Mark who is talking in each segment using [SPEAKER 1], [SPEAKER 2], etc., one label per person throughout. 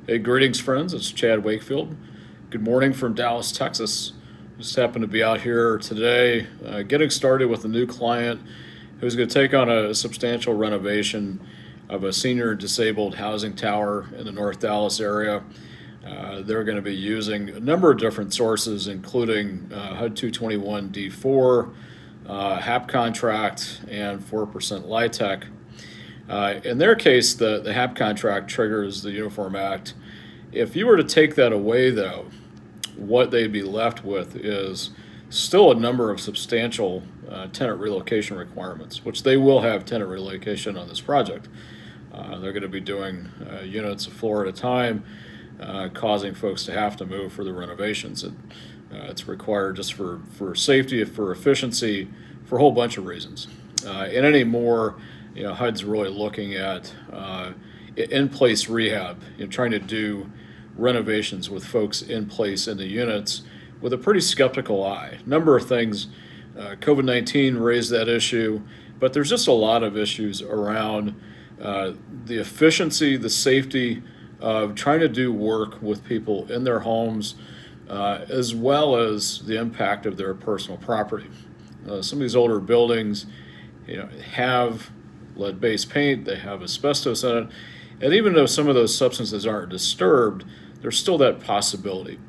[SPEAKER 1] Hey, greetings, friends. It's Chad Wakefield. Good morning from Dallas, Texas. Just happened to be out here today getting started with a new client who's going to take on a substantial renovation of a senior disabled housing tower in the North Dallas area. They're going to be using a number of different sources, including HUD 221D4, HAP contract, and 4% LIHTC. In their case, the HAP contract triggers the Uniform Act. If you were to take that away, though, what they'd be left with is still a number of substantial tenant relocation requirements, which they will have tenant relocation on this project. They're going to be doing units a floor at a time, causing folks to have to move for the renovations. It's required just for safety, for efficiency, for a whole bunch of reasons. And anymore, HUD's really looking at in-place rehab, trying to do renovations with folks in place in the units with a pretty skeptical eye. Number of things, COVID-19 raised that issue, but there's just a lot of issues around the efficiency, the safety of trying to do work with people in their homes, as well as the impact of their personal property. Some of these older buildings, have lead-based paint, they have asbestos in it, and even though some of those substances aren't disturbed, there's still that possibility.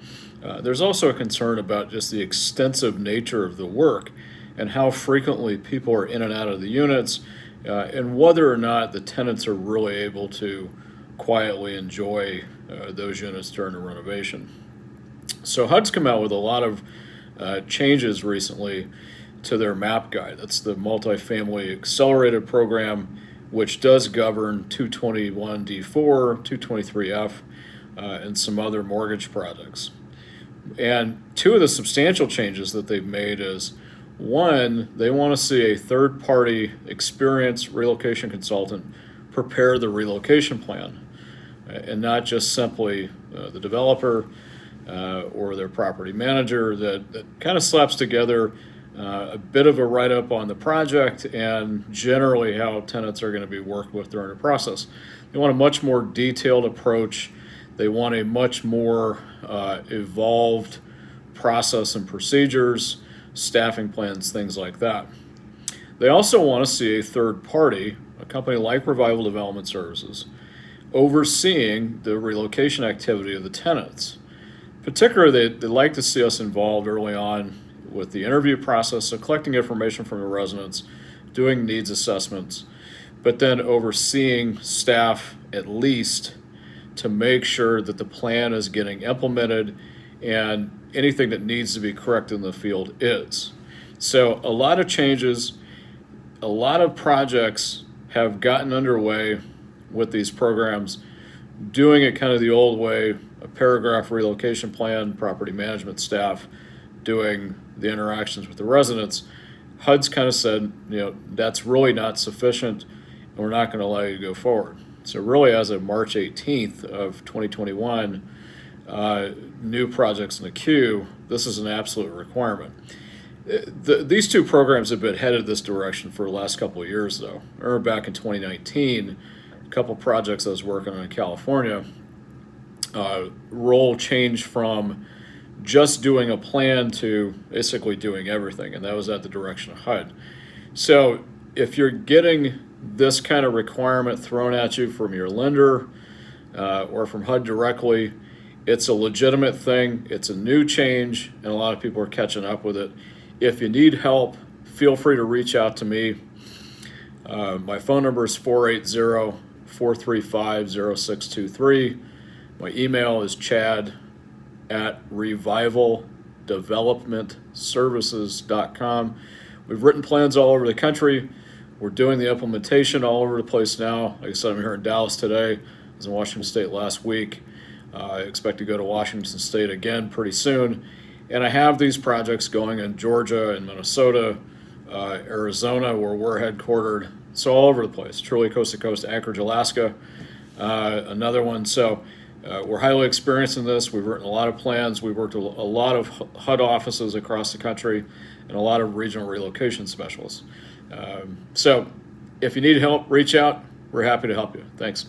[SPEAKER 1] There's also a concern about just the extensive nature of the work and how frequently people are in and out of the units, and whether or not the tenants are really able to quietly enjoy those units during the renovation. So HUD's come out with a lot of changes recently to their MAP guide. That's the Multifamily Accelerated Program, which does govern 221D4, 223F, and some other mortgage projects. And two of the substantial changes that they've made is, one, they want to see a third-party experienced relocation consultant prepare the relocation plan, and not just simply the developer or their property manager that kind of slaps together a bit of a write-up on the project and generally how tenants are going to be worked with during the process. They want a much more detailed approach. They want a much more evolved process and procedures, staffing plans, things like that. They also want to see a third party, a company like Revival Development Services, overseeing the relocation activity of the tenants. Particularly, they'd like to see us involved early on with the interview process, so collecting information from the residents, doing needs assessments, but then overseeing staff at least to make sure that the plan is getting implemented and anything that needs to be corrected in the field is. So a lot of changes, a lot of projects have gotten underway with these programs, doing it kind of the old way, a paragraph relocation plan, property management staff doing the interactions with the residents. HUD's kind of said, that's really not sufficient, and we're not going to allow you to go forward. So really, as of March 18th of 2021, new projects in the queue, this is an absolute requirement. These two programs have been headed this direction for the last couple of years, though. I remember back in 2019, a couple projects I was working on in California, role changed from just doing a plan to basically doing everything, and that was at the direction of HUD. So if you're getting this kind of requirement thrown at you from your lender or from HUD directly, it's a legitimate thing, it's a new change, and a lot of people are catching up with it. If you need help, feel free to reach out to me. My phone number is 480-435-0623. My email is chad@revivaldevelopmentservices.com. We've written plans all over the country. We're doing the implementation all over the place now. Like I said, I'm here in Dallas today. I was in Washington State last week. I expect to go to Washington State again pretty soon. And I have these projects going in Georgia and Minnesota, Arizona, where we're headquartered. So all over the place, truly coast to coast, Anchorage, Alaska, another one. So we're highly experienced in this. We've written a lot of plans. We've worked with a lot of HUD offices across the country and a lot of regional relocation specialists. So if you need help, reach out. We're happy to help you. Thanks.